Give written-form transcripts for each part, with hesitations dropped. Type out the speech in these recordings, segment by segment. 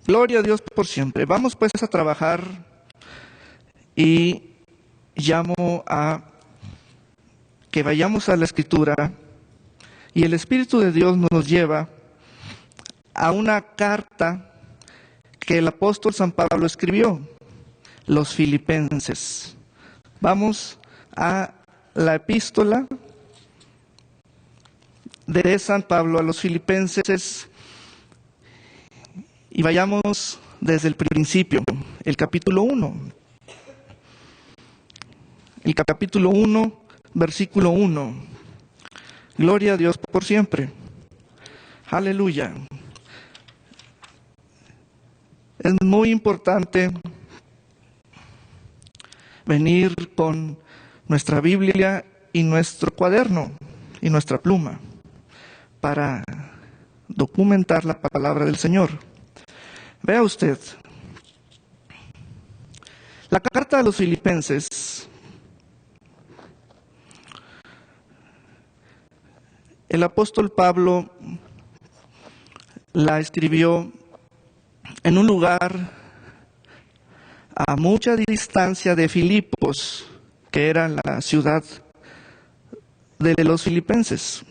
Gloria a Dios por siempre. Vamos pues a trabajar y llamo a que vayamos a la Escritura y el Espíritu de Dios nos lleva a una carta que el apóstol San Pablo escribió, los Filipenses. Vamos a la epístola de San Pablo a los Filipenses y vayamos desde el principio, el capítulo 1. El capítulo 1, versículo 1. Gloria a Dios por siempre. Aleluya. Es muy importante venir con nuestra Biblia y nuestro cuaderno y nuestra pluma para documentar la palabra del Señor. Vea usted, la carta a los Filipenses, el apóstol Pablo la escribió en un lugar a mucha distancia de Filipos, que era la ciudad de los filipenses.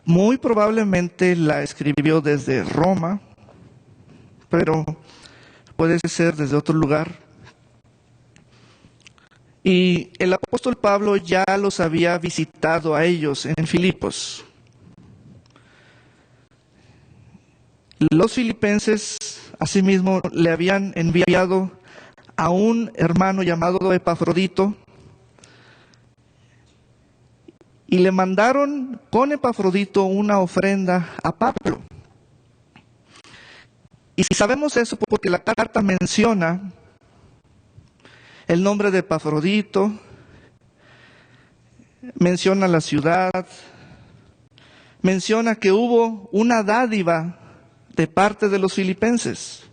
Muy probablemente la escribió desde Roma, pero puede ser desde otro lugar. Y el apóstol Pablo ya los había visitado a ellos en Filipos. Los filipenses, asimismo, le habían enviado a un hermano llamado Epafrodito y le mandaron con Epafrodito una ofrenda a Pablo. Y sabemos eso porque la carta menciona el nombre de Epafrodito, menciona la ciudad, menciona que hubo una dádiva de parte de los filipenses.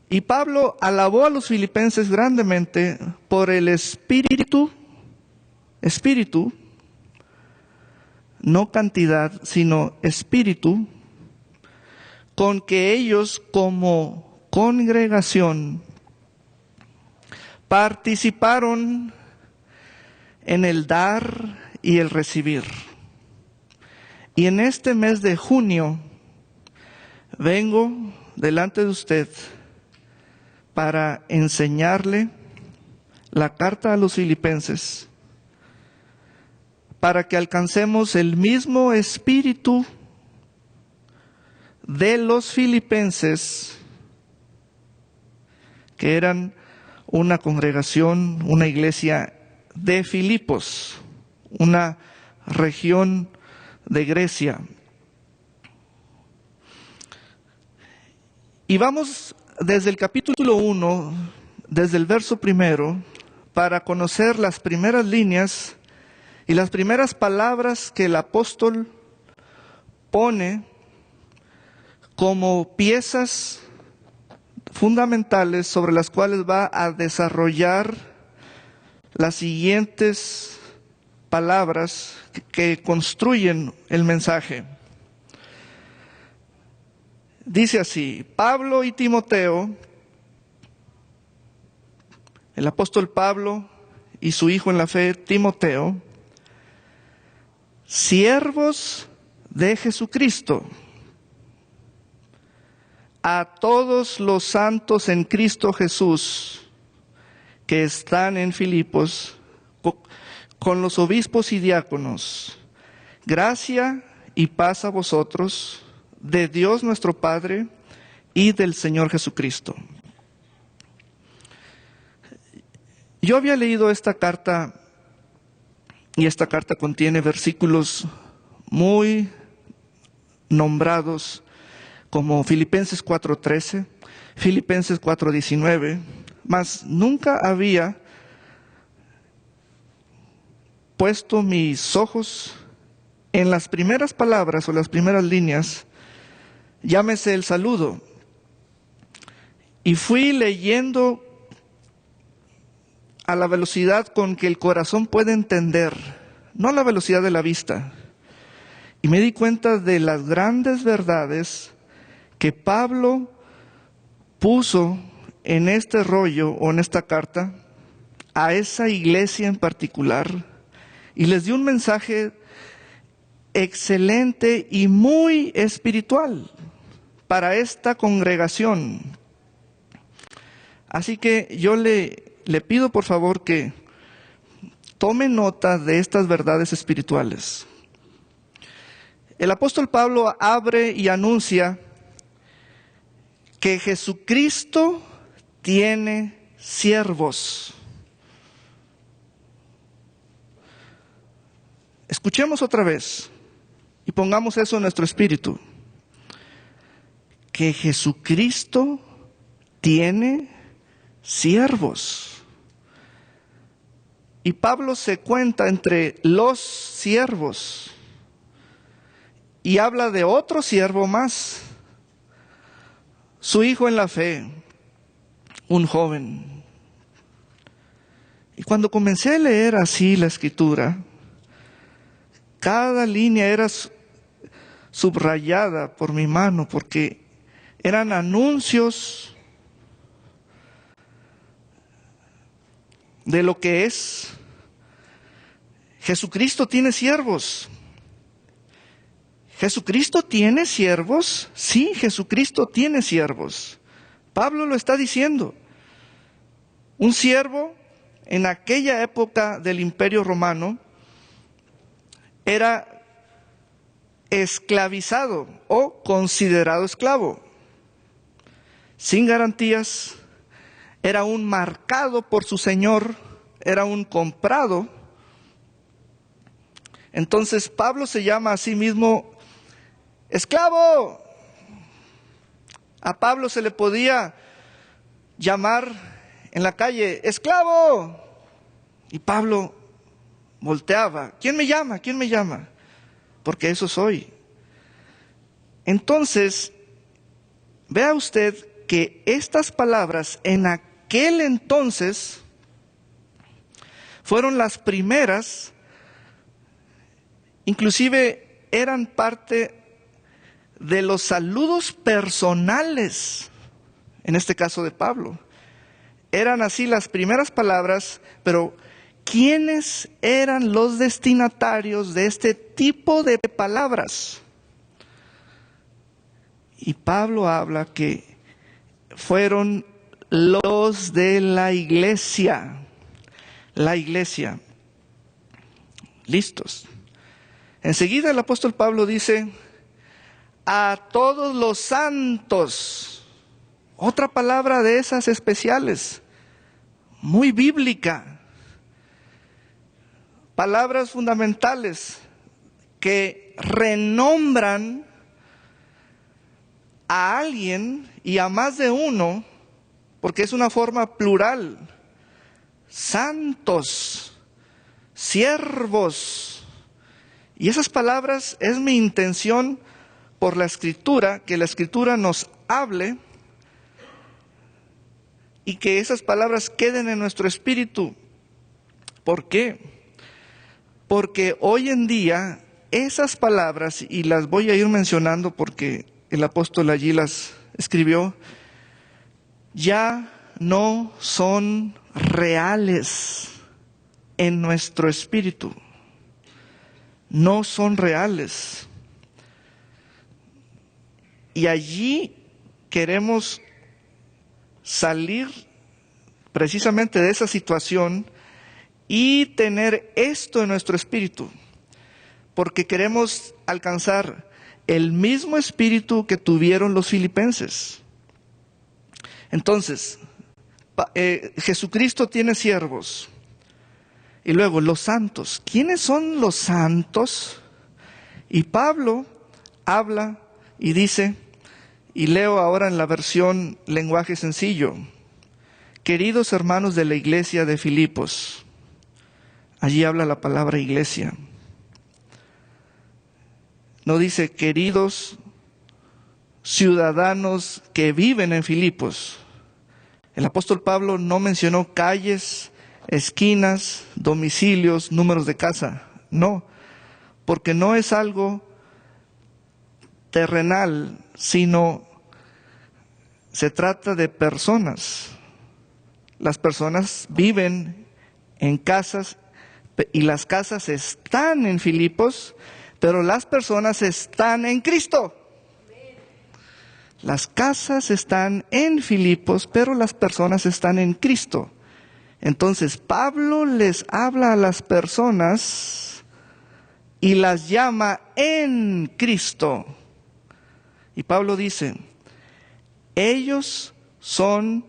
Y Pablo alabó a los filipenses grandemente por el espíritu, no cantidad, sino espíritu, con que ellos como congregación participaron en el dar y el recibir. Y en este mes de junio vengo delante de usted para enseñarle la carta a los filipenses, para que alcancemos el mismo espíritu de los filipenses, que eran una congregación, una iglesia de Filipos, una región de Grecia. Y vamos desde el capítulo 1, desde el verso 1, para conocer las primeras líneas y las primeras palabras que el apóstol pone como piezas fundamentales sobre las cuales va a desarrollar las siguientes palabras que construyen el mensaje. Dice así: Pablo y Timoteo, el apóstol Pablo y su hijo en la fe, Timoteo, siervos de Jesucristo, a todos los santos en Cristo Jesús que están en Filipos, con los obispos y diáconos, gracia y paz a vosotros, de Dios nuestro Padre y del Señor Jesucristo. Yo había leído esta carta, y esta carta contiene versículos muy nombrados, como Filipenses 4:13, Filipenses 4:19, mas nunca había puesto mis ojos en las primeras palabras o las primeras líneas, llámese el saludo. Y fui leyendo a la velocidad con que el corazón puede entender, no a la velocidad de la vista. Y me di cuenta de las grandes verdades que Pablo puso en este rollo o en esta carta a esa iglesia en particular y les dio un mensaje excelente y muy espiritual para esta congregación. Así que yo le pido por favor que tome nota de estas verdades espirituales. El apóstol Pablo abre y anuncia que Jesucristo tiene siervos. Escuchemos otra vez y pongamos eso en nuestro espíritu. Que Jesucristo tiene siervos. Y Pablo se cuenta entre los siervos y habla de otro siervo más, su hijo en la fe, un joven. Y cuando comencé a leer así la escritura, cada línea era subrayada por mi mano porque eran anuncios de lo que es. Jesucristo tiene siervos. ¿Jesucristo tiene siervos? Sí, Jesucristo tiene siervos. Pablo lo está diciendo. Un siervo en aquella época del Imperio Romano era esclavizado o considerado esclavo, sin garantías, era un marcado por su señor, era un comprado. Entonces Pablo se llama a sí mismo esclavo. A Pablo se le podía llamar en la calle esclavo y Pablo volteaba. ¿Quién me llama? ¿Quién me llama? Porque eso soy. Entonces, vea usted que estas palabras en aquel entonces fueron las primeras, inclusive eran parte de los saludos personales, en este caso de Pablo. Eran así las primeras palabras, pero ¿quiénes eran los destinatarios de este tipo de palabras? Y Pablo habla que fueron los de la iglesia. La iglesia. Listos. Enseguida el apóstol Pablo dice, a todos los santos. Otra palabra de esas especiales, muy bíblica. Palabras fundamentales que renombran a alguien y a más de uno, porque es una forma plural. Santos, siervos. Y esas palabras es mi intención por la Escritura, que la Escritura nos hable y que esas palabras queden en nuestro espíritu. ¿Por qué? Porque hoy en día esas palabras, y las voy a ir mencionando porque el apóstol allí las escribió, ya no son reales en nuestro espíritu. No son reales. Y allí queremos salir precisamente de esa situación y tener esto en nuestro espíritu, porque queremos alcanzar el mismo espíritu que tuvieron los filipenses. Entonces, Jesucristo tiene siervos. Y luego, los santos. ¿Quiénes son los santos? Y Pablo habla y dice, y leo ahora en la versión lenguaje sencillo, queridos hermanos de la iglesia de Filipos. Allí habla la palabra iglesia. No dice queridos ciudadanos que viven en Filipos. El apóstol Pablo no mencionó calles, esquinas, domicilios, números de casa. No, porque no es algo terrenal, sino se trata de personas. Las personas viven en casas y las casas están en Filipos, pero las personas están en Cristo. Las casas están en Filipos, pero las personas están en Cristo. Entonces Pablo les habla a las personas y las llama en Cristo. Y Pablo dice, ellos son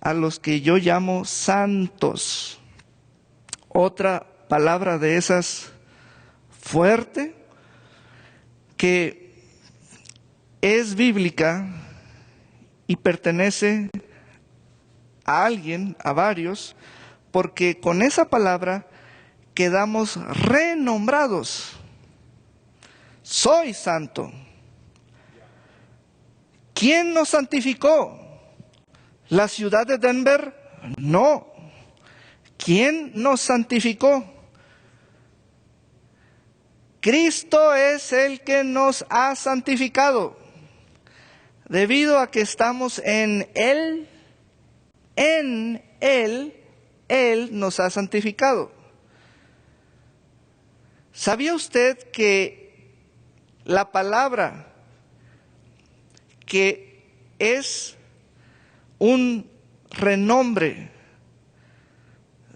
a los que yo llamo santos. Otra palabra de esas fuerte, que es bíblica y pertenece a alguien, a varios, porque con esa palabra quedamos renombrados. Soy santo. ¿Quién nos santificó? ¿La ciudad de Denver? No. ¿Quién nos santificó? Cristo es el que nos ha santificado. Debido a que estamos en Él, Él nos ha santificado. ¿Sabía usted que la palabra que es un renombre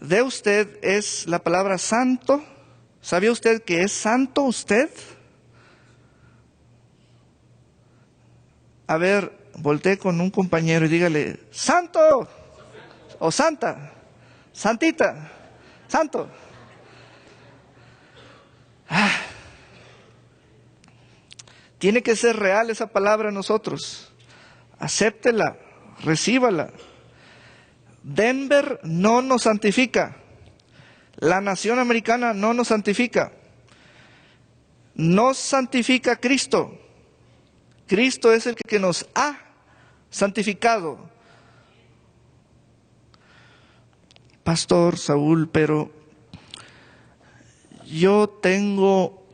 de usted es la palabra santo? ¿Sabía usted que es santo usted? A ver, voltee con un compañero y dígale, santo o santa, santita, santo. Tiene que ser real esa palabra en nosotros. Acéptela, recíbala. Denver no nos santifica. La nación americana no nos santifica. Nos santifica Cristo. Cristo es el que nos ha santificado. Pastor Saúl, pero yo tengo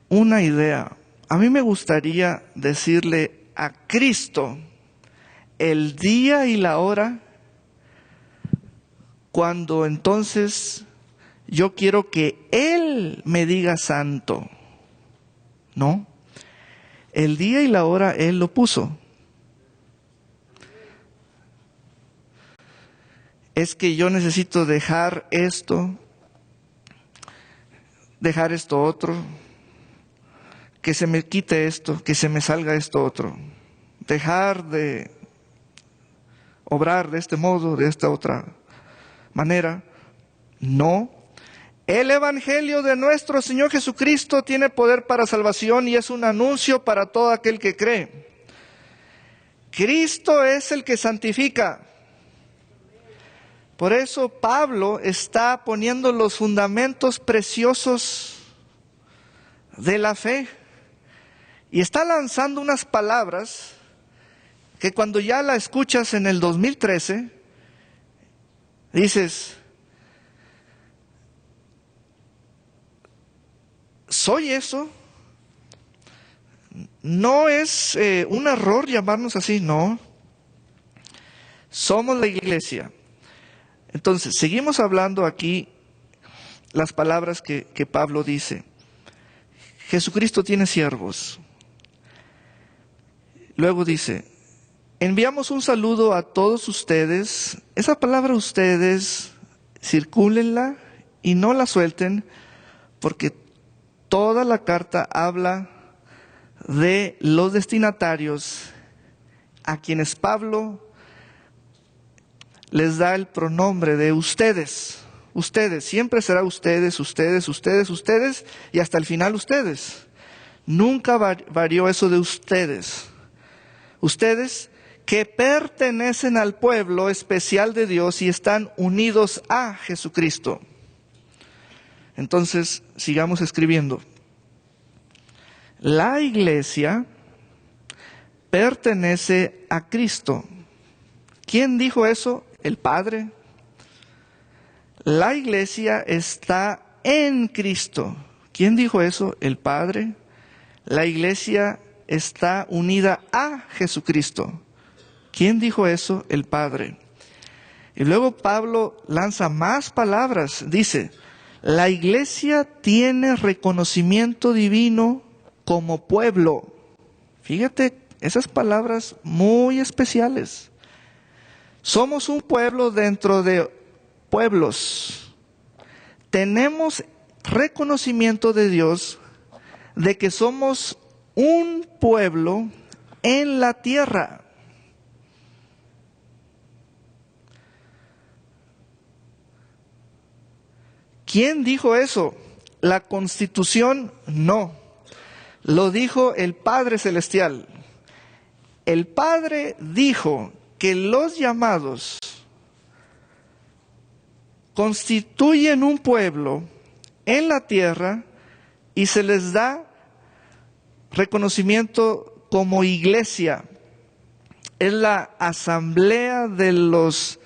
una idea. A mí me gustaría decirle a Cristo el día y la hora cuando entonces yo quiero que Él me diga santo. No, el día y la hora Él lo puso. Es que yo necesito dejar esto otro, que se me quite esto, que se me salga esto otro, dejar de obrar de este modo, de esta otra manera. No. El Evangelio de nuestro Señor Jesucristo tiene poder para salvación y es un anuncio para todo aquel que cree. Cristo es el que santifica. Por eso Pablo está poniendo los fundamentos preciosos de la fe y está lanzando unas palabras que cuando ya la escuchas en el 2013, dices, ¿soy eso? No es un error llamarnos así, no. Somos la iglesia. Entonces, seguimos hablando aquí las palabras que Pablo dice. Jesucristo tiene siervos. Luego dice, enviamos un saludo a todos ustedes. Esa palabra ustedes, circúlenla y no la suelten, porque toda la carta habla de los destinatarios a quienes Pablo les da el pronombre de ustedes. Ustedes, siempre será ustedes, ustedes, ustedes, ustedes y hasta el final ustedes. Nunca varió eso de ustedes. Ustedes que pertenecen al pueblo especial de Dios y están unidos a Jesucristo. Entonces, sigamos escribiendo. La iglesia pertenece a Cristo. ¿Quién dijo eso? El Padre. La iglesia está en Cristo. ¿Quién dijo eso? El Padre. La iglesia está unida a Jesucristo. ¿Quién dijo eso? El Padre. Y luego Pablo lanza más palabras. Dice, la iglesia tiene reconocimiento divino como pueblo. Fíjate, esas palabras muy especiales. Somos un pueblo dentro de pueblos. Tenemos reconocimiento de Dios de que somos un pueblo en la tierra. ¿Quién dijo eso? La Constitución no. Lo dijo el Padre Celestial. El Padre dijo que los llamados constituyen un pueblo en la tierra y se les da reconocimiento como iglesia. Es la asamblea de los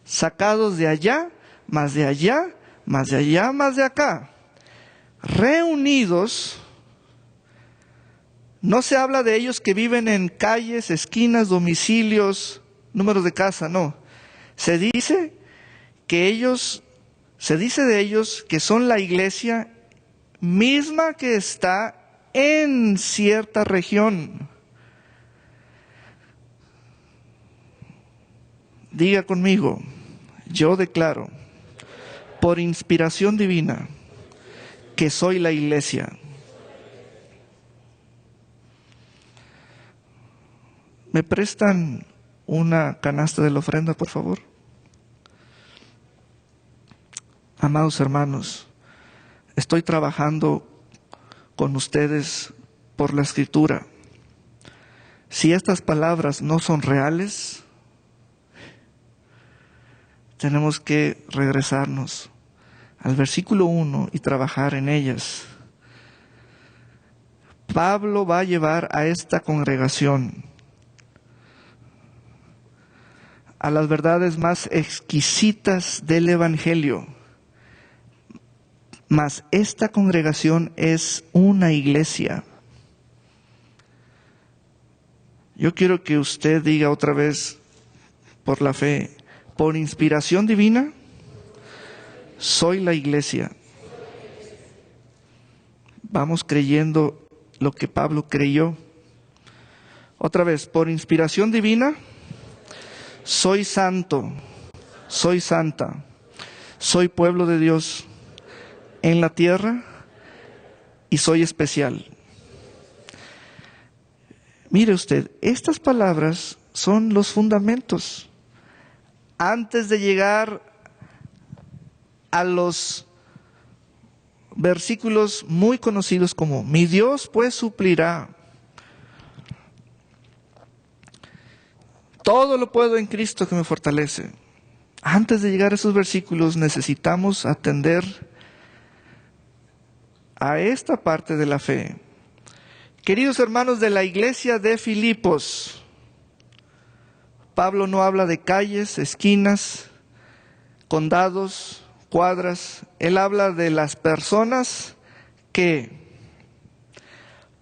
sacados de allá, más de allá, más de allá, más de acá. Reunidos, no se habla de ellos que viven en calles, esquinas, domicilios, números de casa, no. Se dice de ellos que son la iglesia misma que está en cierta región. Diga conmigo, yo declaro, por inspiración divina, que soy la iglesia. ¿Me prestan una canasta de la ofrenda, por favor? Amados hermanos, estoy trabajando con ustedes por la Escritura. Si estas palabras no son reales, tenemos que regresarnos al versículo 1 y trabajar en ellas. Pablo va a llevar a esta congregación a las verdades más exquisitas del Evangelio. Mas esta congregación es una iglesia. Yo quiero que usted diga otra vez, por la fe, por inspiración divina, soy la iglesia. Vamos creyendo lo que Pablo creyó. Otra vez, por inspiración divina, soy santo, soy santa, soy pueblo de Dios en la tierra y soy especial. Mire usted, estas palabras son los fundamentos. Antes de llegar a los versículos muy conocidos como mi Dios pues suplirá. Todo lo puedo en Cristo que me fortalece. Antes de llegar a esos versículos necesitamos atender a esta parte de la fe. Queridos hermanos de la iglesia de Filipos, Pablo no habla de calles, esquinas, condados, cuadras. Él habla de las personas que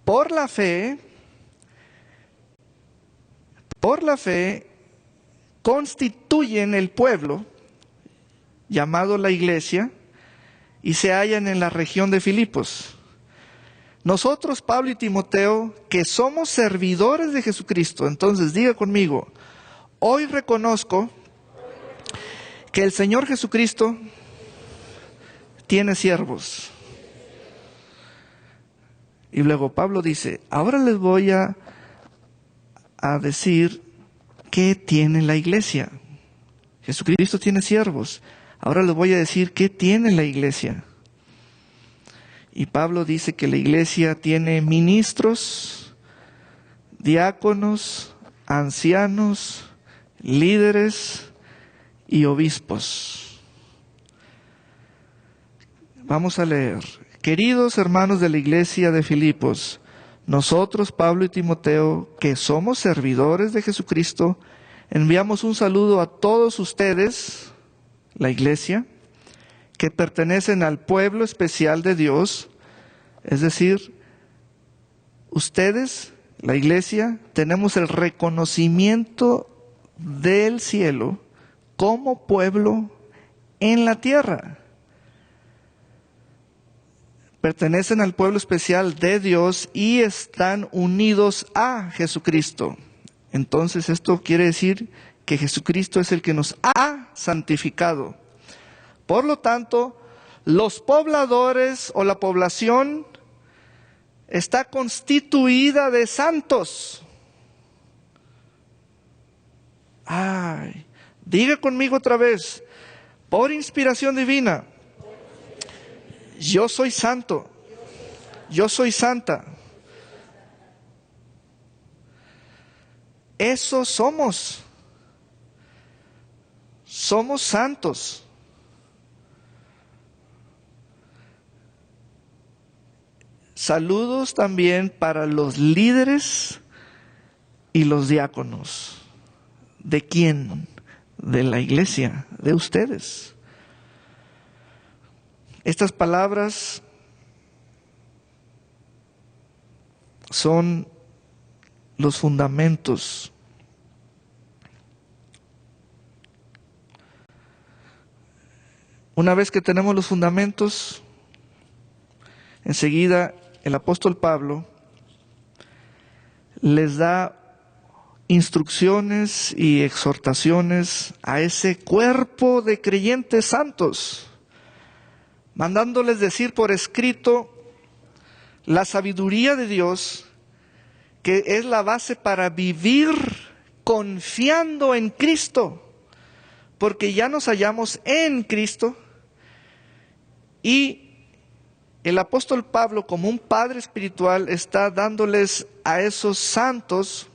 por la fe constituyen el pueblo llamado la iglesia y se hallan en la región de Filipos. Nosotros, Pablo y Timoteo, que somos servidores de Jesucristo, entonces diga conmigo, hoy reconozco que el Señor Jesucristo tiene siervos. Y luego Pablo dice, ahora les voy a decir qué tiene la iglesia. Jesucristo tiene siervos. Ahora les voy a decir qué tiene la iglesia. Y Pablo dice que la iglesia tiene ministros, diáconos, ancianos, líderes y obispos. Vamos a leer. Queridos hermanos de la iglesia de Filipos, nosotros, Pablo y Timoteo, que somos servidores de Jesucristo, enviamos un saludo a todos ustedes, la iglesia, que pertenecen al pueblo especial de Dios, es decir, ustedes, la iglesia, tenemos el reconocimiento del cielo como pueblo en la tierra. Pertenecen al pueblo especial de Dios y están unidos a Jesucristo. Entonces esto quiere decir que Jesucristo es el que nos ha santificado. Por lo tanto, los pobladores o la población está constituida de santos. Ay, diga conmigo otra vez, por inspiración divina, yo soy santo, yo soy santa. Eso somos. Somos santos. Saludos también para los líderes y los diáconos. ¿De quién? De la iglesia, de ustedes. Estas palabras son los fundamentos. Una vez que tenemos los fundamentos, enseguida el apóstol Pablo les da instrucciones y exhortaciones a ese cuerpo de creyentes santos, mandándoles decir por escrito la sabiduría de Dios, que es la base para vivir confiando en Cristo, porque ya nos hallamos en Cristo. Y el apóstol Pablo, como un padre espiritual, está dándoles a esos santos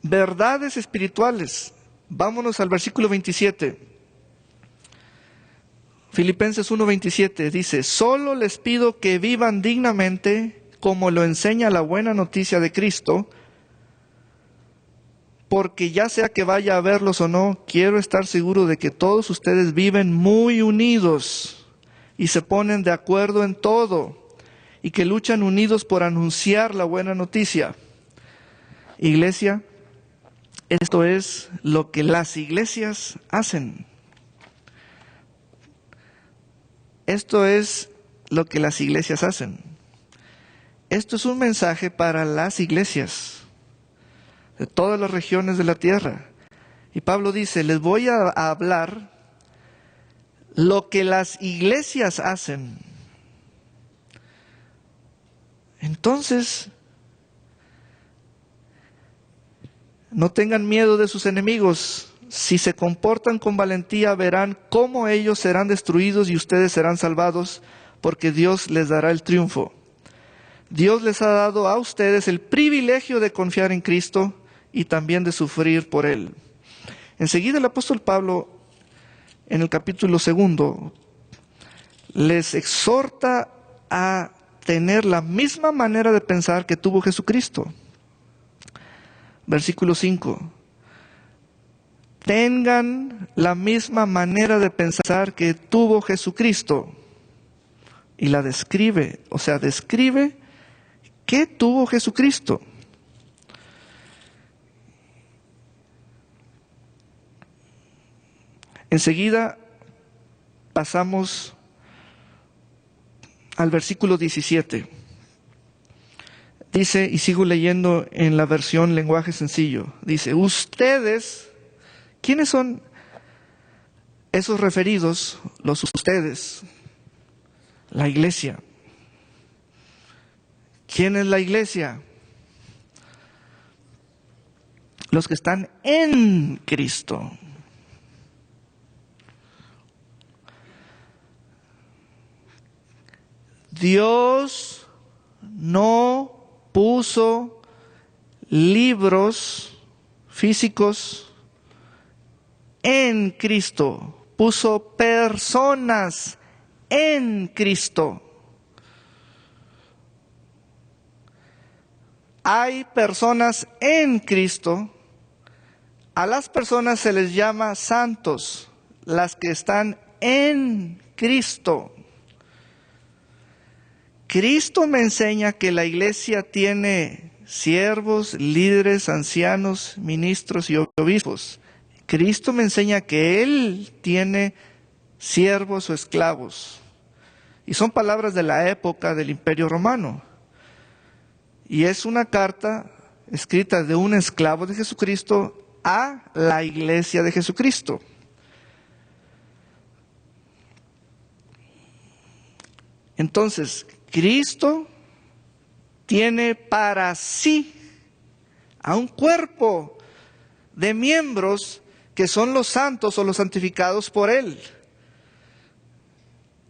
verdades espirituales. Vámonos al versículo 27. Filipenses 1:27 dice: solo les pido que vivan dignamente como lo enseña la buena noticia de Cristo, porque ya sea que vaya a verlos o no, quiero estar seguro de que todos ustedes viven muy unidos y se ponen de acuerdo en todo y que luchan unidos por anunciar la buena noticia. Iglesia, esto es lo que las iglesias hacen. Esto es lo que las iglesias hacen. Esto es un mensaje para las iglesias de todas las regiones de la tierra. Y Pablo dice, les voy a hablar lo que las iglesias hacen. Entonces, no tengan miedo de sus enemigos. Si se comportan con valentía, verán cómo ellos serán destruidos y ustedes serán salvados, porque Dios les dará el triunfo. Dios les ha dado a ustedes el privilegio de confiar en Cristo y también de sufrir por Él. Enseguida el apóstol Pablo, en el capítulo 2, les exhorta a tener la misma manera de pensar que tuvo Jesucristo. Versículo 5. Tengan la misma manera de pensar que tuvo Jesucristo. Y la describe, describe qué tuvo Jesucristo. Enseguida pasamos al versículo 17. Dice, y sigo leyendo en la versión lenguaje sencillo, dice, ustedes, ¿quiénes son esos referidos? Los ustedes, la iglesia. ¿Quién es la iglesia? Los que están en Cristo. Dios no puso libros físicos en Cristo, puso personas en Cristo. Hay personas en Cristo. A las personas se les llama santos, las que están en Cristo. Cristo me enseña que la iglesia tiene siervos, líderes, ancianos, ministros y obispos. Cristo me enseña que Él tiene siervos o esclavos. Y son palabras de la época del Imperio Romano. Y es una carta escrita de un esclavo de Jesucristo a la iglesia de Jesucristo. Entonces, Cristo tiene para sí a un cuerpo de miembros que son los santos o los santificados por Él.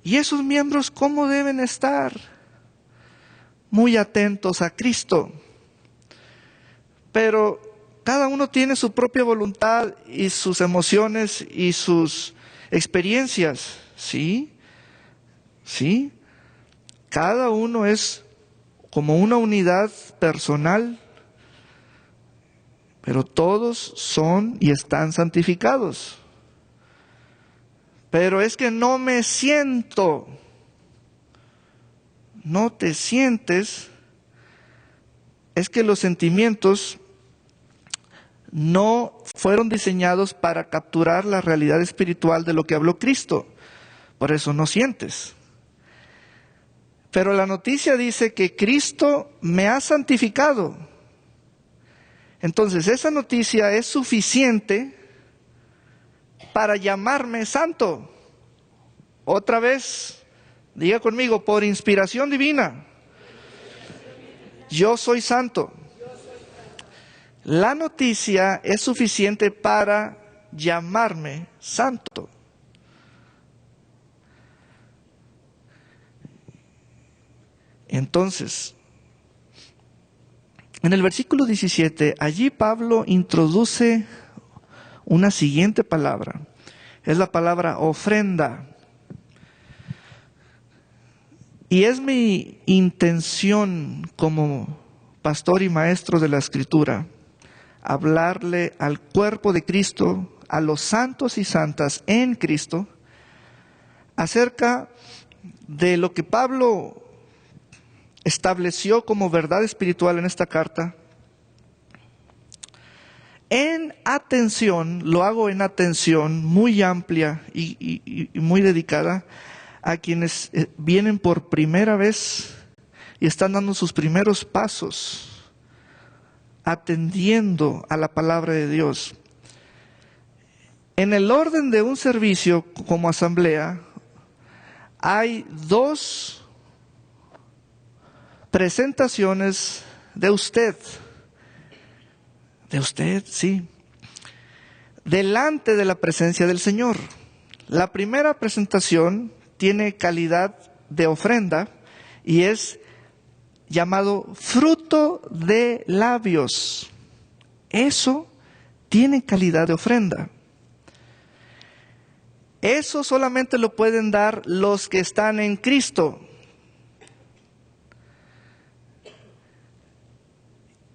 ¿Y esos miembros cómo deben estar? Muy atentos a Cristo. Pero cada uno tiene su propia voluntad y sus emociones y sus experiencias. ¿Sí? ¿Sí? Cada uno es como una unidad personal, pero todos son y están santificados. Pero es que no me siento, no te sientes, es que los sentimientos no fueron diseñados para capturar la realidad espiritual de lo que habló Cristo. Por eso no sientes. Pero la noticia dice que Cristo me ha santificado. Entonces esa noticia es suficiente para llamarme santo. Otra vez, diga conmigo, por inspiración divina, yo soy santo. La noticia es suficiente para llamarme santo. Entonces, en el versículo 17, allí Pablo introduce una siguiente palabra. Es la palabra ofrenda. Y es mi intención como pastor y maestro de la Escritura hablarle al cuerpo de Cristo, a los santos y santas en Cristo, acerca de lo que Pablo estableció como verdad espiritual en esta carta. En atención, lo hago en atención muy amplia y muy dedicada a quienes vienen por primera vez y están dando sus primeros pasos, atendiendo a la palabra de Dios. En el orden de un servicio como asamblea, hay 2 presentaciones de usted, sí, delante de la presencia del Señor. La primera presentación tiene calidad de ofrenda y es llamado fruto de labios. Eso tiene calidad de ofrenda. Eso solamente lo pueden dar los que están en Cristo.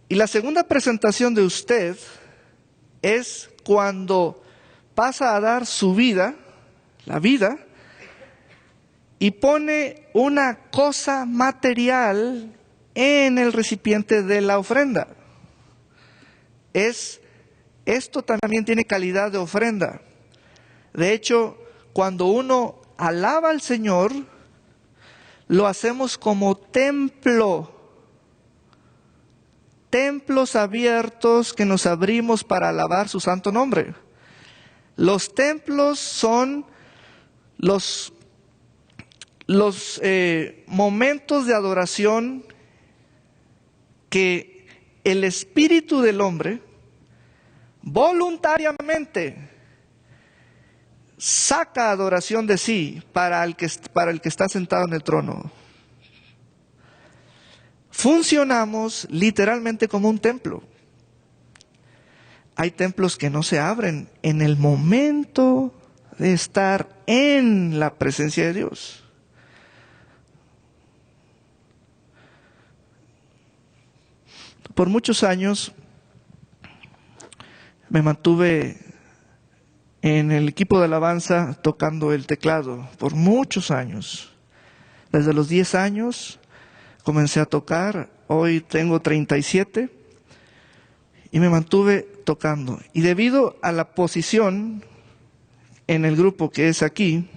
Y la segunda presentación de usted es cuando pasa a dar su vida, la vida, y pone una cosa material en el recipiente de la ofrenda. Esto también tiene calidad de ofrenda. De hecho, cuando uno alaba al Señor, lo hacemos como templos abiertos que nos abrimos para alabar su santo nombre. Los templos son los momentos de adoración que el espíritu del hombre voluntariamente saca adoración de sí para el que está sentado en el trono. Funcionamos literalmente como un templo. Hay templos que no se abren en el momento de estar en la presencia de Dios. Por muchos años me mantuve en el equipo de alabanza tocando el teclado, por muchos años. Desde los 10 años comencé a tocar hoy tengo 37 y me mantuve tocando. Y debido a la posición en el grupo que es aquí,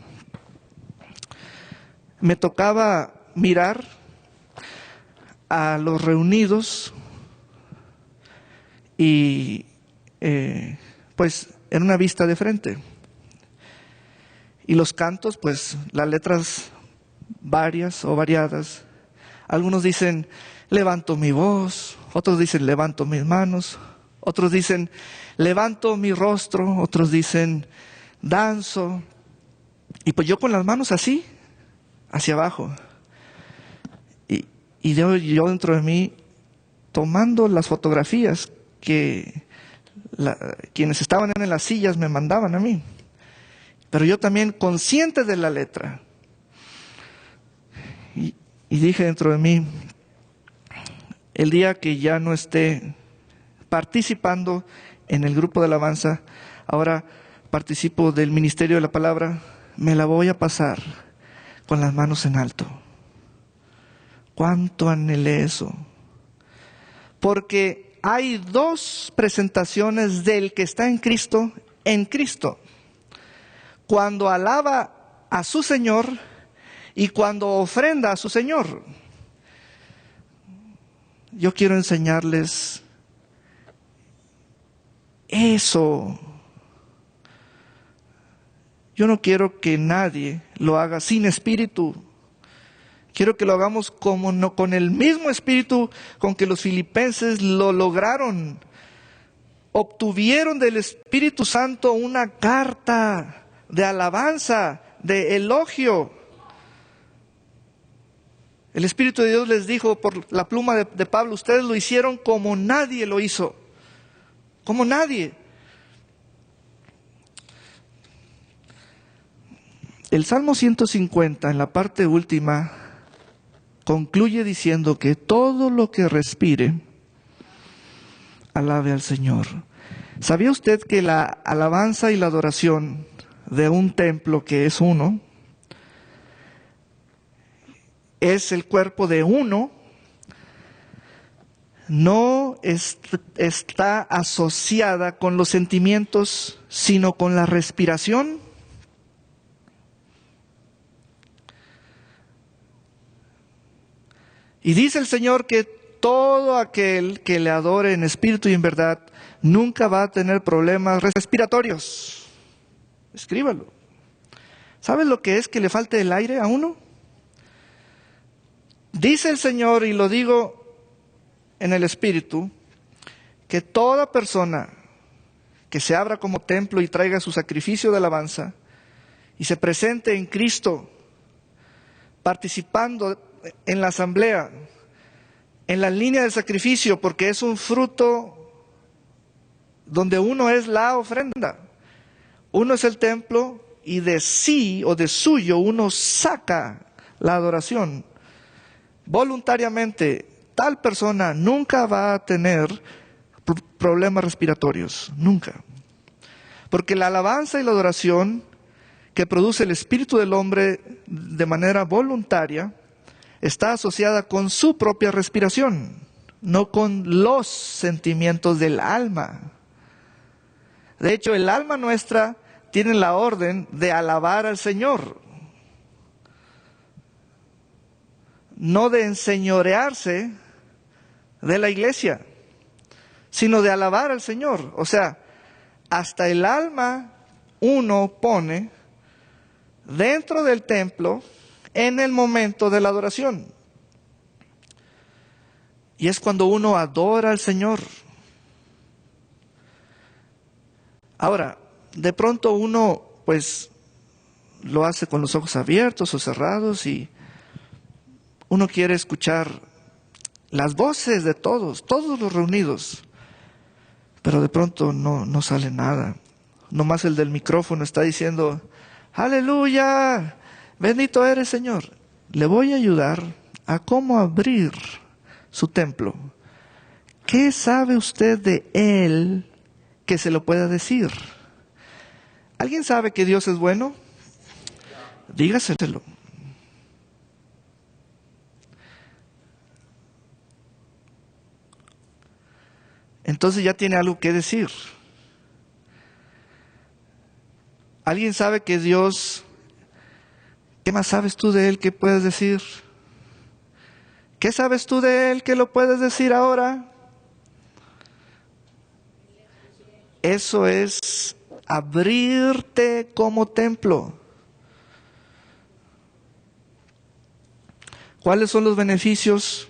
me tocaba mirar a los reunidos y pues en una vista de frente. Y los cantos, pues las letras varias o variadas. Algunos dicen, levanto mi voz, otros dicen, levanto mis manos, otros dicen, levanto mi rostro, otros dicen, danzo. Y pues yo con las manos así, hacia abajo. Y yo dentro de mí, tomando las fotografías que quienes estaban en las sillas me mandaban a mí. Pero yo también consciente de la letra. Y dije dentro de mí, el día que ya no esté participando en el grupo de alabanza, ahora participo del ministerio de la palabra, me la voy a pasar con las manos en alto. ¿Cuánto anhelé eso? Porque hay dos presentaciones del que está en Cristo, cuando alaba a su Señor y cuando ofrenda a su Señor. Yo quiero enseñarles eso. Yo no quiero que nadie lo haga sin espíritu. Quiero que lo hagamos con el mismo espíritu con que los filipenses lo lograron. Obtuvieron del Espíritu Santo una carta de alabanza, de elogio. El Espíritu de Dios les dijo por la pluma de Pablo, ustedes lo hicieron como nadie lo hizo. Como nadie. El Salmo 150, en la parte última, concluye diciendo que todo lo que respire, alabe al Señor. ¿Sabía usted que la alabanza y la adoración de un templo que es uno, es el cuerpo de uno, no está asociada con los sentimientos, sino con la respiración? Y dice el Señor que todo aquel que le adore en espíritu y en verdad nunca va a tener problemas respiratorios. Escríbalo. ¿Sabes lo que es que le falte el aire a uno? Dice el Señor, y lo digo en el espíritu, que toda persona que se abra como templo y traiga su sacrificio de alabanza y se presente en Cristo, participando en la asamblea, en la línea del sacrificio, porque es un fruto donde uno es la ofrenda, uno es el templo y de sí o de suyo uno saca la adoración. Voluntariamente, tal persona nunca va a tener problemas respiratorios, nunca. Porque la alabanza y la adoración que produce el espíritu del hombre de manera voluntaria está asociada con su propia respiración, no con los sentimientos del alma. De hecho, el alma nuestra tiene la orden de alabar al Señor, no de enseñorearse de la iglesia, sino de alabar al Señor. O sea, hasta el alma uno pone dentro del templo en el momento de la adoración. Y es cuando uno adora al Señor. Ahora, de pronto uno pues lo hace con los ojos abiertos o cerrados y uno quiere escuchar las voces de todos los reunidos, pero de pronto no sale nada. Nomás el del micrófono está diciendo, aleluya, bendito eres Señor. Le voy a ayudar a cómo abrir su templo. ¿Qué sabe usted de Él que se lo pueda decir? ¿Alguien sabe que Dios es bueno? Dígaselo. entonces ya tiene algo que decir. ¿Alguien sabe que Dios, qué más sabes tú de Él que puedes decir? ¿Qué sabes tú de Él que lo puedes decir ahora? Eso es abrirte como templo. ¿Cuáles son los beneficios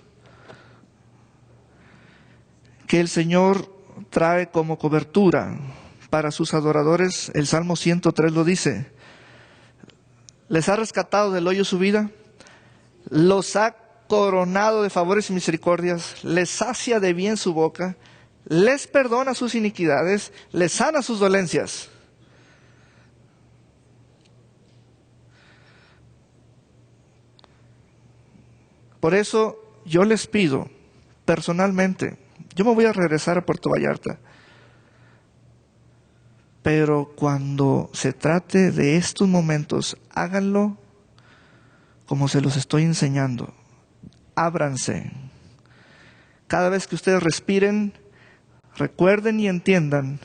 que el Señor trae como cobertura para sus adoradores? El Salmo 103 lo dice. Les ha rescatado del hoyo su vida, los ha coronado de favores y misericordias, les sacia de bien su boca, les perdona sus iniquidades, les sana sus dolencias. Por eso yo les pido personalmente, yo me voy a regresar a Puerto Vallarta, pero cuando se trate de estos momentos, háganlo como se los estoy enseñando. Ábranse. Cada vez que ustedes respiren, recuerden y entiendan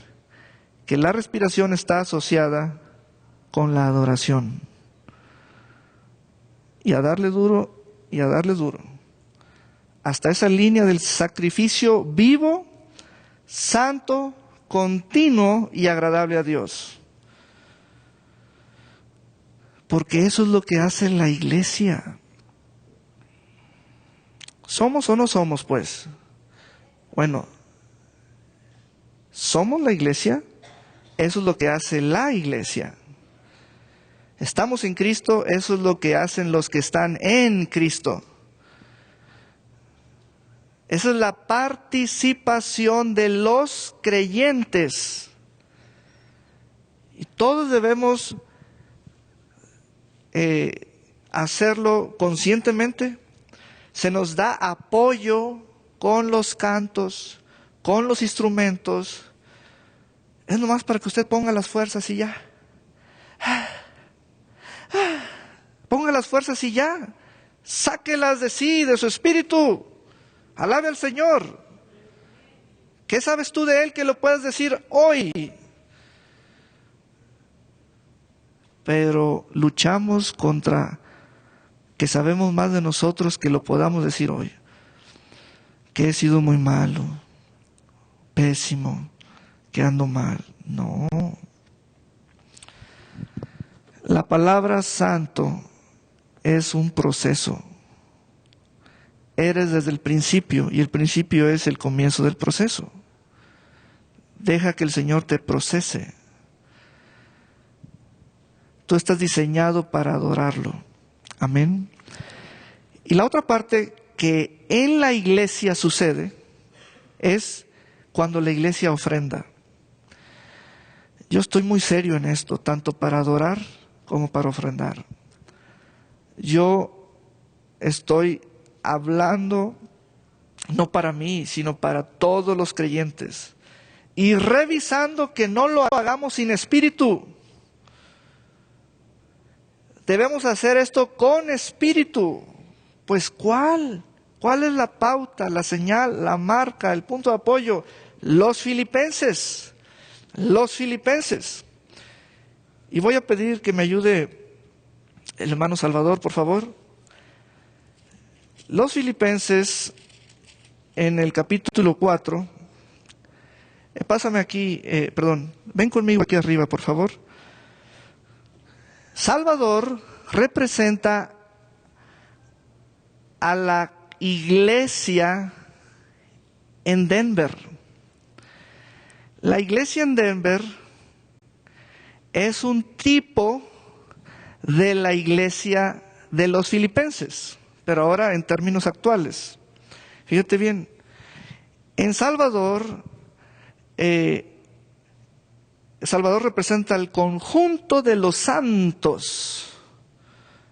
que la respiración está asociada con la adoración. Y a darle duro, y a darle duro. Hasta esa línea del sacrificio vivo, santo, continuo y agradable a Dios. Porque eso es lo que hace la iglesia. ¿Somos o no somos, pues? Bueno, ¿somos la iglesia? Eso es lo que hace la iglesia. ¿Estamos en Cristo? Eso es lo que hacen los que están en Cristo. Esa es la participación de los creyentes. Y todos debemos hacerlo conscientemente. Se nos da apoyo con los cantos, con los instrumentos. Es nomás para que usted ponga las fuerzas y ya. Ponga las fuerzas y ya. Sáquelas de sí, de su espíritu. Alabe al Señor. ¿Qué sabes tú de Él que lo puedes decir hoy? Pero luchamos contra que sabemos más de nosotros que lo podamos decir hoy. Que he sido muy malo, pésimo, que ando mal. No. La palabra santo es un proceso. Eres desde el principio y el principio es el comienzo del proceso. Deja que el Señor te procese. Tú estás diseñado para adorarlo. Amén. Y la otra parte que en la iglesia sucede es cuando la iglesia ofrenda. Yo estoy muy serio en esto, tanto para adorar como para ofrendar. Yo estoy hablando no para mí, sino para todos los creyentes. Y revisando que no lo hagamos sin espíritu. Debemos hacer esto con espíritu. Pues ¿cuál? ¿Cuál es la pauta, la señal, la marca, el punto de apoyo? Los filipenses. Los filipenses. Y voy a pedir que me ayude el hermano Salvador, por favor. Los filipenses, en el capítulo 4, pásame aquí, ven conmigo aquí arriba, por favor. Salvador representa a la iglesia en Denver. La iglesia en Denver es un tipo de la iglesia de los filipenses, pero ahora en términos actuales. Fíjate bien, en Salvador, Salvador representa al conjunto de los santos,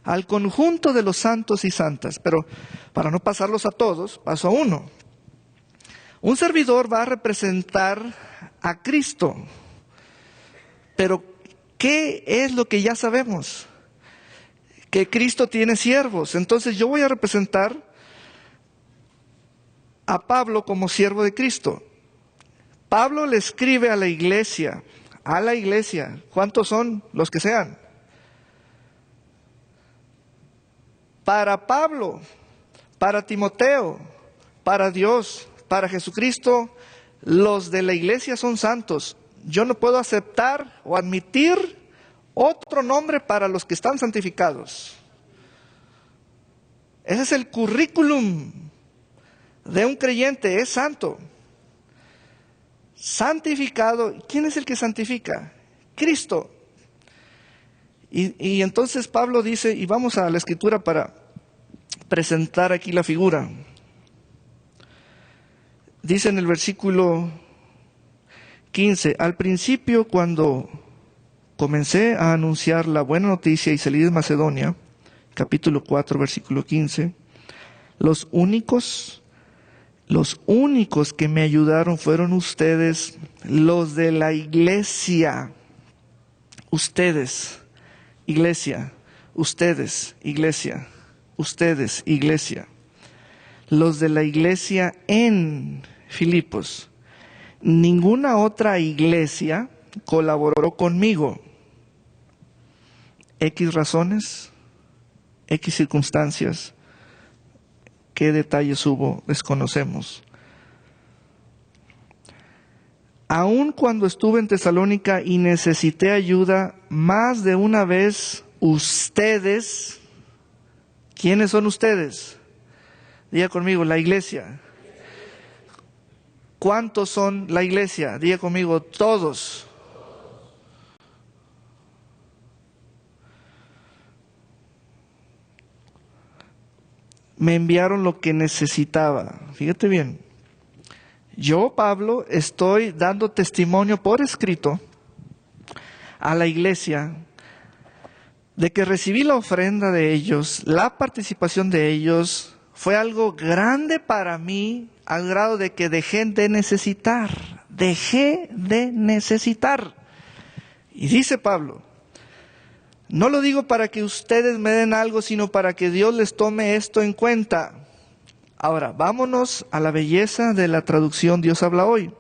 al conjunto de los santos y santas, pero para no pasarlos a todos, paso a uno. Un servidor va a representar a Cristo, pero ¿qué es lo que ya sabemos? Que Cristo tiene siervos. Entonces yo voy a representar a Pablo como siervo de Cristo. Pablo le escribe a la iglesia. ¿Cuántos son? Los que sean. Para Pablo, para Timoteo, para Dios, para Jesucristo, los de la iglesia son santos. Yo no puedo aceptar o admitir otro nombre para los que están santificados. Ese es el currículum de un creyente, es santo. Santificado. ¿Quién es el que santifica? Cristo. Y entonces Pablo dice, y vamos a la escritura para presentar aquí la figura. Dice en el versículo 15, al principio cuando comencé a anunciar la buena noticia y salí de Macedonia, capítulo 4, versículo 15, los únicos que me ayudaron fueron ustedes, los de la iglesia. Ustedes, iglesia. Ustedes, iglesia. Ustedes, iglesia. Los de la iglesia en Filipos. Ninguna otra iglesia colaboró conmigo. X razones, X circunstancias. ¿Qué detalles hubo? Desconocemos. Aun cuando estuve en Tesalónica y necesité ayuda más de una vez, ustedes, ¿quiénes son ustedes? Diga conmigo, la iglesia. ¿Cuántos son la iglesia? Diga conmigo, todos. Me enviaron lo que necesitaba. Fíjate bien. Yo, Pablo, estoy dando testimonio por escrito a la iglesia de que recibí la ofrenda de ellos, la participación de ellos, fue algo grande para mí, al grado de que dejé de necesitar. Y dice Pablo, no lo digo para que ustedes me den algo, sino para que Dios les tome esto en cuenta. Ahora, vámonos a la belleza de la traducción Dios habla hoy.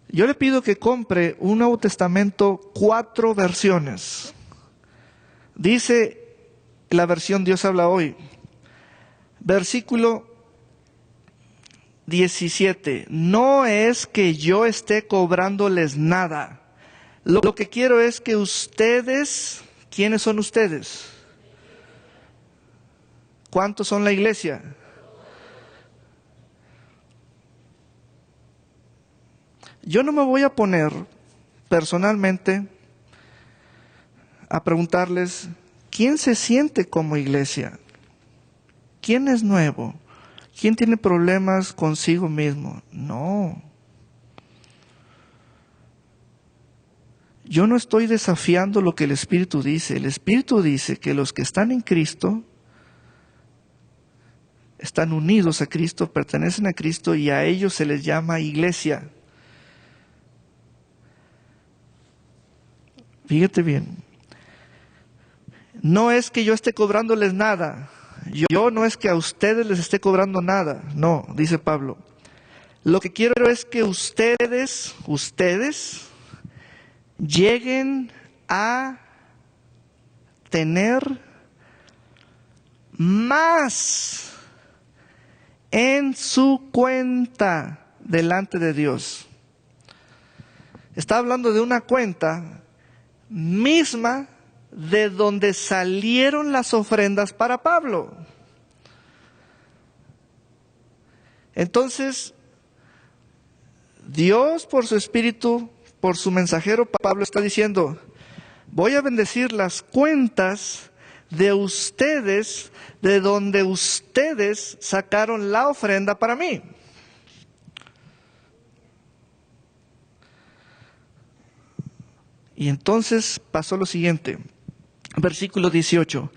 Yo le pido que compre un Nuevo Testamento, 4 versiones. Dice la versión Dios habla hoy, versículo 17, no es que yo esté cobrándoles nada. Lo que quiero es que ustedes, ¿quiénes son ustedes? ¿Cuántos son la iglesia? Yo no me voy a poner personalmente a preguntarles, ¿quién se siente como iglesia? ¿Quién es nuevo? ¿Quién tiene problemas consigo mismo? No. Yo no estoy desafiando lo que el Espíritu dice. El Espíritu dice que los que están en Cristo están unidos a Cristo, pertenecen a Cristo y a ellos se les llama iglesia. Fíjate bien. No es que yo esté cobrándoles nada. Yo no es que a ustedes les esté cobrando nada. No, dice Pablo. Lo que quiero es que ustedes lleguen a tener más en su cuenta delante de Dios. Está hablando de una cuenta misma de donde salieron las ofrendas para Pablo. Entonces, Dios por su Espíritu, por su mensajero Pablo está diciendo, voy a bendecir las cuentas de ustedes, de donde ustedes sacaron la ofrenda para mí. Y entonces pasó lo siguiente, versículo 18,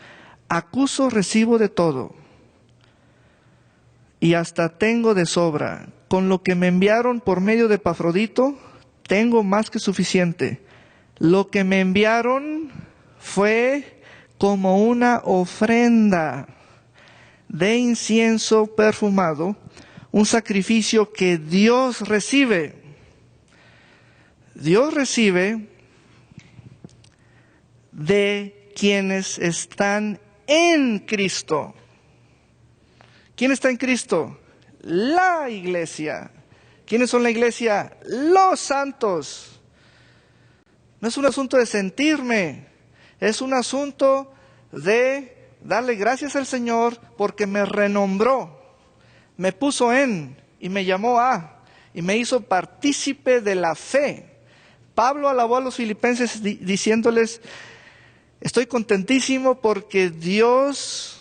acuso, recibo de todo, y hasta tengo de sobra, con lo que me enviaron por medio de Epafrodito, tengo más que suficiente. Lo que me enviaron fue como una ofrenda de incienso perfumado, un sacrificio que Dios recibe. Dios recibe de quienes están en Cristo. ¿Quién está en Cristo? La iglesia. ¿Quiénes son la iglesia? Los santos. No es un asunto de sentirme, es un asunto de darle gracias al Señor porque me renombró, me puso en y me llamó a y me hizo partícipe de la fe. Pablo alabó a los filipenses diciéndoles: estoy contentísimo porque Dios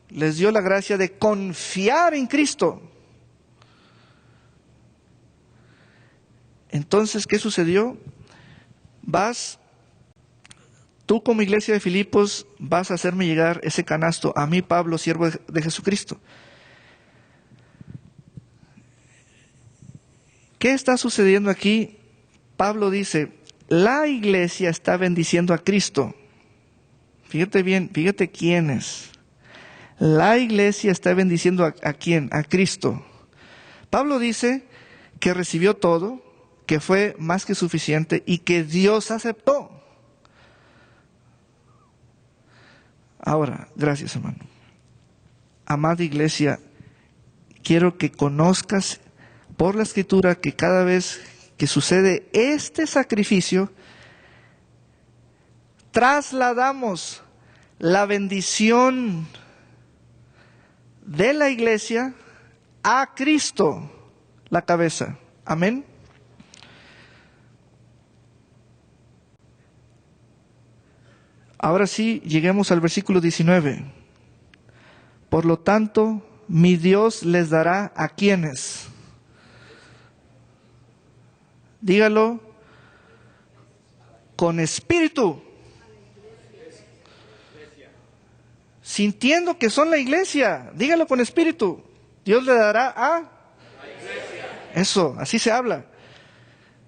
les dio la gracia de confiar en Cristo. Entonces, ¿qué sucedió? Tú como iglesia de Filipos vas a hacerme llegar ese canasto a mí, Pablo, siervo de Jesucristo. ¿Qué está sucediendo aquí? Pablo dice, la iglesia está bendiciendo a Cristo. Fíjate bien, fíjate quién es. La iglesia está bendiciendo ¿a quién? A Cristo. Pablo dice que recibió todo, que fue más que suficiente y que Dios aceptó. Ahora, gracias, hermano. Amada iglesia, quiero que conozcas por la Escritura que cada vez que sucede este sacrificio, trasladamos la bendición de la iglesia a Cristo, la cabeza. Amén. Ahora sí, lleguemos al versículo 19. Por lo tanto, mi Dios les dará ¿a quiénes? Dígalo con espíritu. Sintiendo que son la iglesia. Dígalo con espíritu. Dios le dará a la iglesia. Eso, así se habla.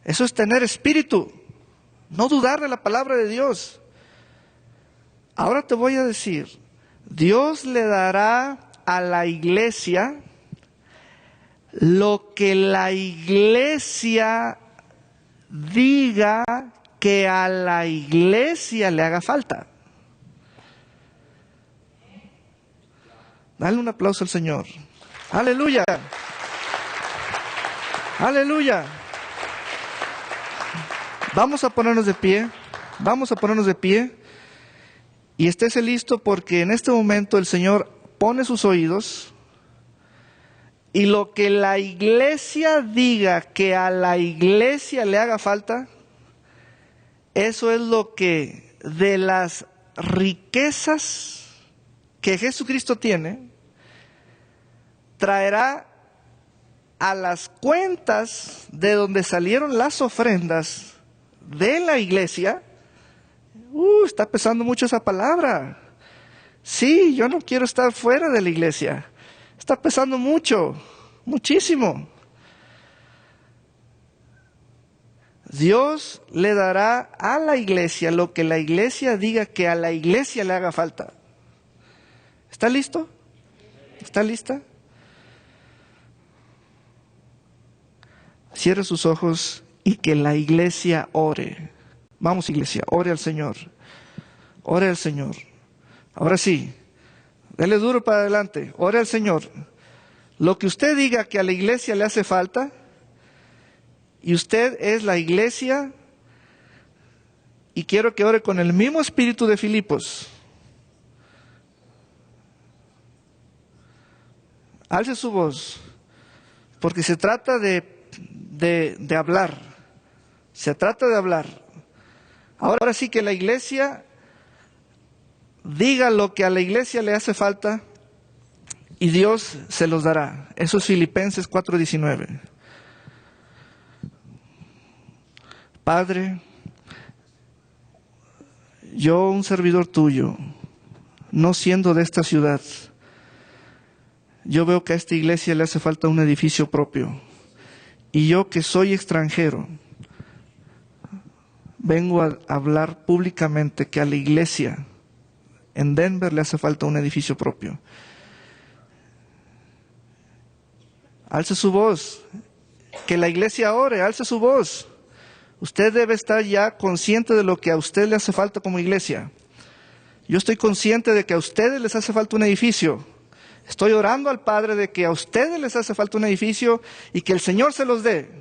Eso es tener espíritu. No dudar de la palabra de Dios. Ahora te voy a decir, Dios le dará a la iglesia lo que la iglesia diga que a la iglesia le haga falta. Dale un aplauso al Señor. Aleluya. Aleluya. Vamos a ponernos de pie. Vamos a ponernos de pie. Y estése listo porque en este momento el Señor pone sus oídos y lo que la iglesia diga que a la iglesia le haga falta, eso es lo que de las riquezas que Jesucristo tiene, traerá a las cuentas de donde salieron las ofrendas de la iglesia. Está pesando mucho esa palabra. Sí, yo no quiero estar fuera de la iglesia. Está pesando mucho, muchísimo. Dios le dará a la iglesia lo que la iglesia diga que a la iglesia le haga falta. ¿Está listo? ¿Está lista? Cierre sus ojos y que la iglesia ore. Vamos, iglesia, ore al Señor. Ore al Señor. Ahora sí, dele duro para adelante. Ore al Señor. Lo que usted diga que a la iglesia le hace falta, y usted es la iglesia, y quiero que ore con el mismo espíritu de Filipos. Alce su voz, porque se trata de hablar. Se trata de hablar. Ahora sí que la iglesia diga lo que a la iglesia le hace falta y Dios se los dará. Eso es Filipenses 4:19. Padre, yo, un servidor tuyo, no siendo de esta ciudad, yo veo que a esta iglesia le hace falta un edificio propio. Y yo, que soy extranjero, vengo a hablar públicamente que a la iglesia en Denver le hace falta un edificio propio. Alce su voz, que la iglesia ore, alce su voz. Usted debe estar ya consciente de lo que a usted le hace falta como iglesia. Yo estoy consciente de que a ustedes les hace falta un edificio. Estoy orando al Padre de que a ustedes les hace falta un edificio y que el Señor se los dé.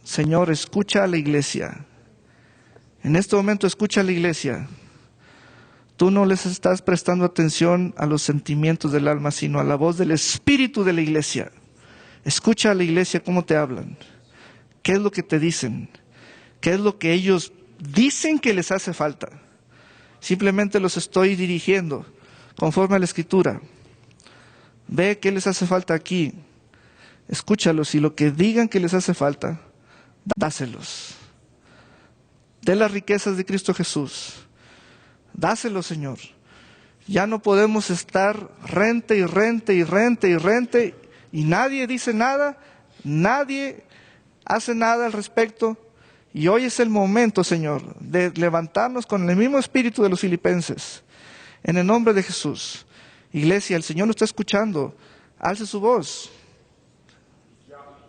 Señor, escucha a la iglesia. En este momento escucha a la iglesia. Tú no les estás prestando atención a los sentimientos del alma, sino a la voz del Espíritu de la iglesia. Escucha a la iglesia cómo te hablan. ¿Qué es lo que te dicen? ¿Qué es lo que ellos dicen que les hace falta? Simplemente los estoy dirigiendo conforme a la Escritura. Ve qué les hace falta aquí. Escúchalos y lo que digan que les hace falta, dáselos. De las riquezas de Cristo Jesús. Dáselos, Señor. Ya no podemos estar rente y rente y rente y rente y nadie dice nada, nadie hace nada al respecto. Y hoy es el momento, Señor, de levantarnos con el mismo espíritu de los filipenses. En el nombre de Jesús. Iglesia, el Señor lo está escuchando. Alce su voz.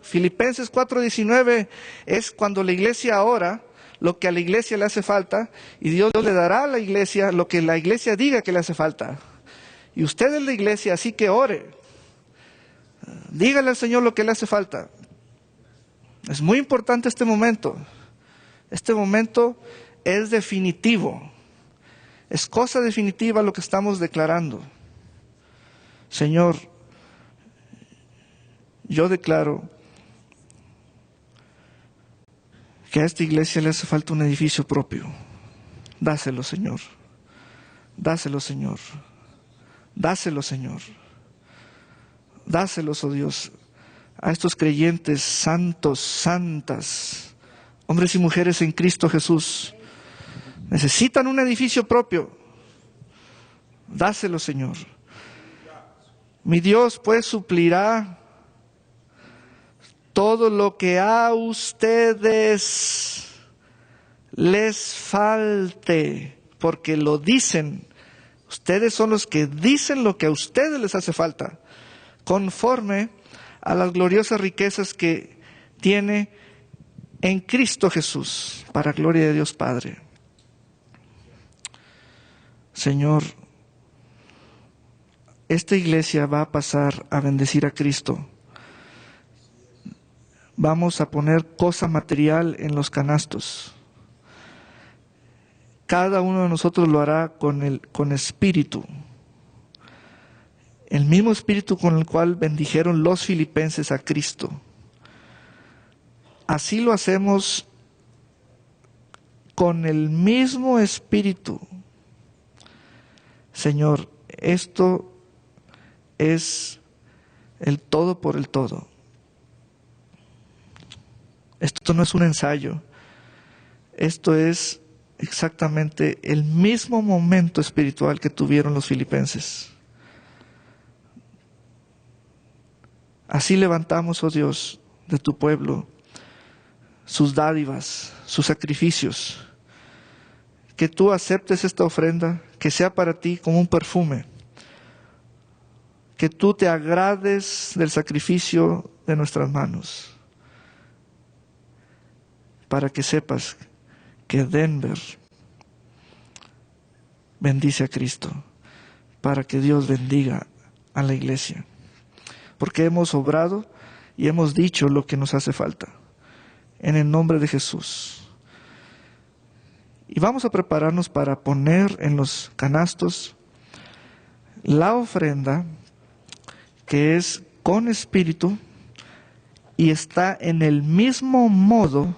Filipenses 4:19 es cuando la iglesia ora lo que a la iglesia le hace falta y Dios le dará a la iglesia lo que la iglesia diga que le hace falta. Y usted es la iglesia, así que ore. Dígale al Señor lo que le hace falta. Es muy importante este momento. Este momento es definitivo. Es cosa definitiva lo que estamos declarando. Señor, yo declaro que a esta iglesia le hace falta un edificio propio. Dáselo, Señor. Dáselo, Señor. Dáselo, Señor. Dáselos, oh Dios, a estos creyentes santos, santas, hombres y mujeres en Cristo Jesús. Necesitan un edificio propio. Dáselo, Señor. Mi Dios, pues, suplirá todo lo que a ustedes les falte, porque lo dicen. Ustedes son los que dicen lo que a ustedes les hace falta, conforme a las gloriosas riquezas que tiene en Cristo Jesús, para gloria de Dios Padre. Señor, esta iglesia va a pasar a bendecir a Cristo. Vamos a poner cosa material en los canastos. Cada uno de nosotros lo hará con espíritu. El mismo espíritu con el cual bendijeron los filipenses a Cristo. Así lo hacemos con el mismo espíritu. Señor, esto es el todo por el todo. Esto no es un ensayo. Esto es exactamente el mismo momento espiritual que tuvieron los filipenses. Así levantamos, oh Dios, de tu pueblo, sus dádivas, sus sacrificios. Que tú aceptes esta ofrenda, que sea para ti como un perfume. Que tú te agrades del sacrificio de nuestras manos. Para que sepas que Denver bendice a Cristo, para que Dios bendiga a la iglesia, porque hemos obrado y hemos dicho lo que nos hace falta, en el nombre de Jesús. Y vamos a prepararnos para poner en los canastos la ofrenda que es con espíritu y está en el mismo modo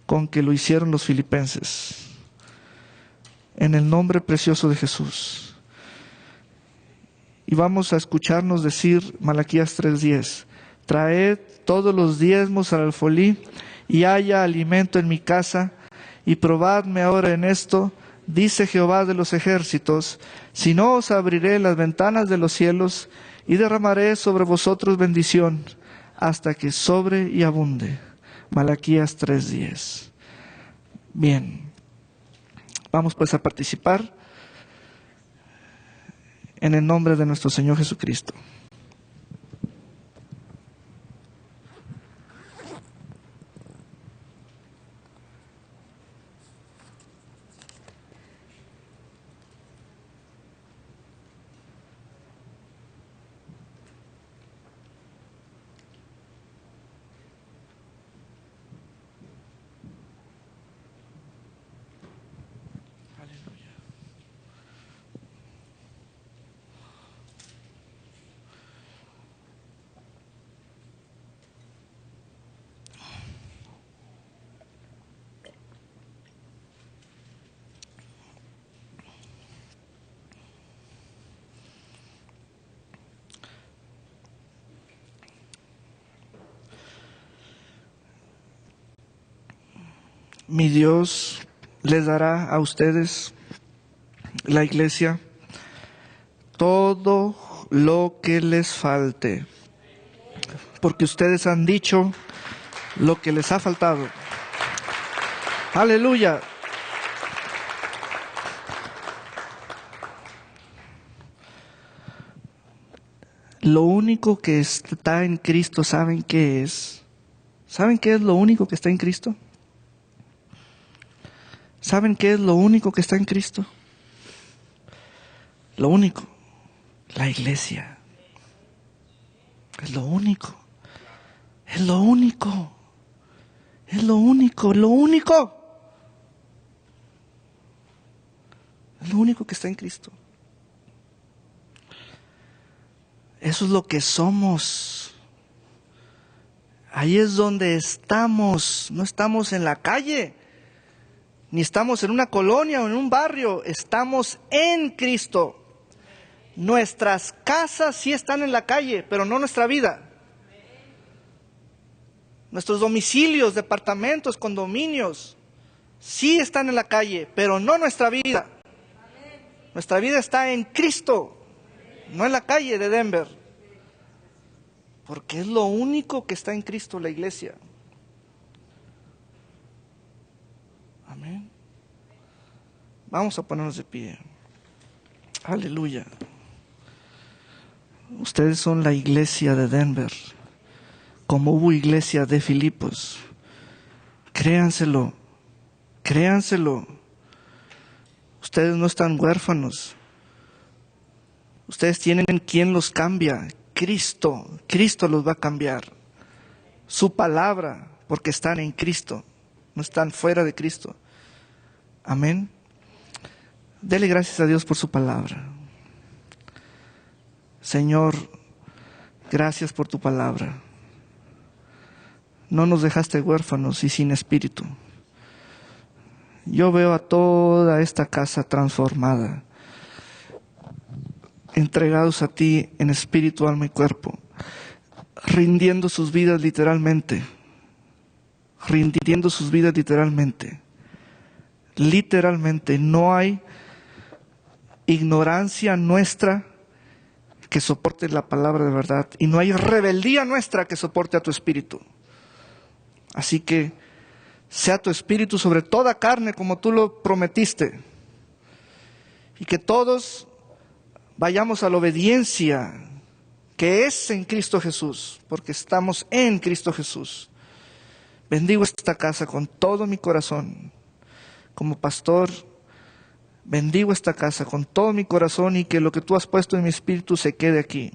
con que lo hicieron los filipenses. En el nombre precioso de Jesús. Y vamos a escucharnos decir Malaquías 3:10. Traed todos los diezmos al alfolí y haya alimento en mi casa y probadme ahora en esto, dice Jehová de los ejércitos, si no os abriré las ventanas de los cielos y derramaré sobre vosotros bendición hasta que sobre y abunde. Malaquías 3:10. Bien, vamos pues a participar en el nombre de nuestro Señor Jesucristo. mi Dios les dará a ustedes, la iglesia, todo lo que les falte, porque ustedes han dicho lo que les ha faltado. Aleluya. Lo único que está en Cristo, ¿saben qué es? ¿Saben qué es lo único que está en Cristo? ¿Saben qué es lo único que está en Cristo? Lo único, la iglesia. Es lo único. Es lo único. Es lo único, lo único. Es lo único que está en Cristo. Eso es lo que somos. Ahí es donde estamos. No estamos en la calle, ni estamos en una colonia o en un barrio. Estamos en Cristo. Nuestras casas sí están en la calle, pero no nuestra vida. Nuestros domicilios, departamentos, condominios, sí están en la calle, pero no nuestra vida. Nuestra vida está en Cristo, no en la calle de Denver. Porque es lo único que está en Cristo, la iglesia. Amén. Vamos a ponernos de pie. Aleluya. Ustedes son la iglesia de Denver, como hubo iglesia de Filipos. Créanselo, créanselo. Ustedes no están huérfanos. Ustedes tienen quien los cambia. Cristo, Cristo los va a cambiar. Su palabra, porque están en Cristo, no están fuera de Cristo. Amén. Dele gracias a Dios por su palabra. Señor, gracias por tu palabra. No nos dejaste huérfanos y sin espíritu. Yo veo a toda esta casa transformada, entregados a ti en espíritu, alma y cuerpo, rindiendo sus vidas literalmente, rindiendo sus vidas literalmente. Literalmente, no hay ignorancia nuestra que soporte la palabra de verdad, y no hay rebeldía nuestra que soporte a tu espíritu. Así que sea tu espíritu sobre toda carne como tú lo prometiste, y que todos vayamos a la obediencia que es en Cristo Jesús, porque estamos en Cristo Jesús. Bendigo esta casa con todo mi corazón. Como pastor, bendigo esta casa con todo mi corazón, y que lo que tú has puesto en mi espíritu se quede aquí.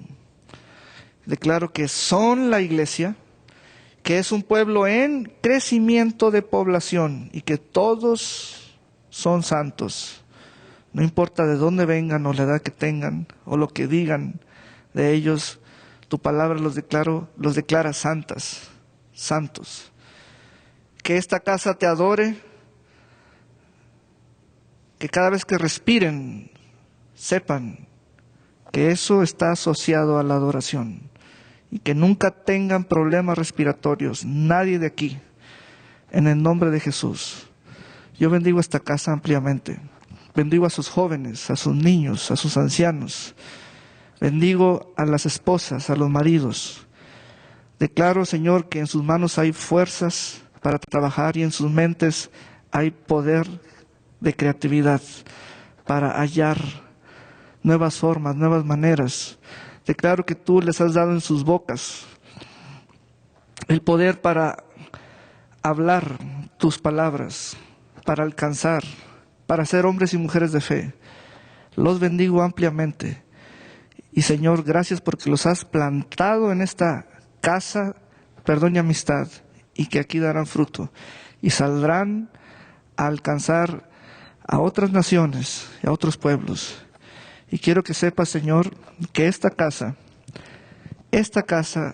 Declaro que son la iglesia, que es un pueblo en crecimiento de población, y que todos son santos. No importa de dónde vengan o la edad que tengan o lo que digan de ellos, tu palabra los declara santas, santos. Que esta casa te adore, que cada vez que respiren sepan que eso está asociado a la adoración, y que nunca tengan problemas respiratorios, nadie de aquí, en el nombre de Jesús. Yo bendigo esta casa ampliamente. Bendigo a sus jóvenes, a sus niños, a sus ancianos. Bendigo a las esposas, a los maridos. Declaro, Señor, que en sus manos hay fuerzas para trabajar, y en sus mentes hay poder de creatividad para hallar nuevas formas, nuevas maneras. Declaro que tú les has dado en sus bocas el poder para hablar tus palabras, para alcanzar, para ser hombres y mujeres de fe. Los bendigo ampliamente. Y Señor, gracias porque los has plantado en esta casa, perdón y amistad, y que aquí darán fruto, y saldrán a alcanzar a otras naciones y a otros pueblos. Y quiero que sepas, Señor, que esta casa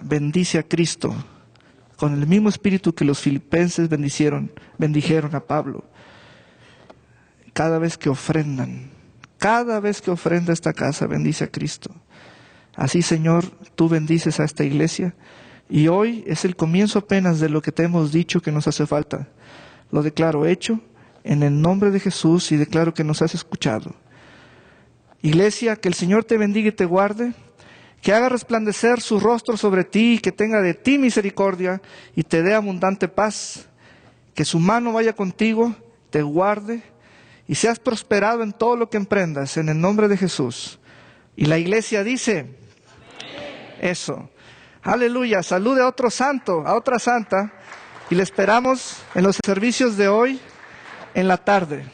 bendice a Cristo con el mismo espíritu que los filipenses bendijeron a Pablo. Cada vez que ofrenda esta casa, bendice a Cristo. Así, Señor, tú bendices a esta iglesia, y hoy es el comienzo apenas de lo que te hemos dicho que nos hace falta, lo declaro hecho en el nombre de Jesús y declaro que nos has escuchado. Iglesia, que el Señor te bendiga y te guarde, que haga resplandecer su rostro sobre ti y que tenga de ti misericordia y te dé abundante paz, que su mano vaya contigo, te guarde y seas prosperado en todo lo que emprendas en el nombre de Jesús. Y la iglesia dice, eso, aleluya, salude a otro santo, a otra santa, y le esperamos en los servicios de hoy en la tarde.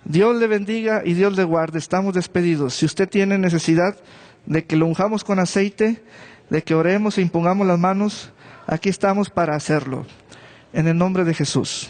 Dios le bendiga y Dios le guarde. Estamos despedidos. Si usted tiene necesidad de que lo unjamos con aceite, de que oremos e impongamos las manos, aquí estamos para hacerlo. En el nombre de Jesús.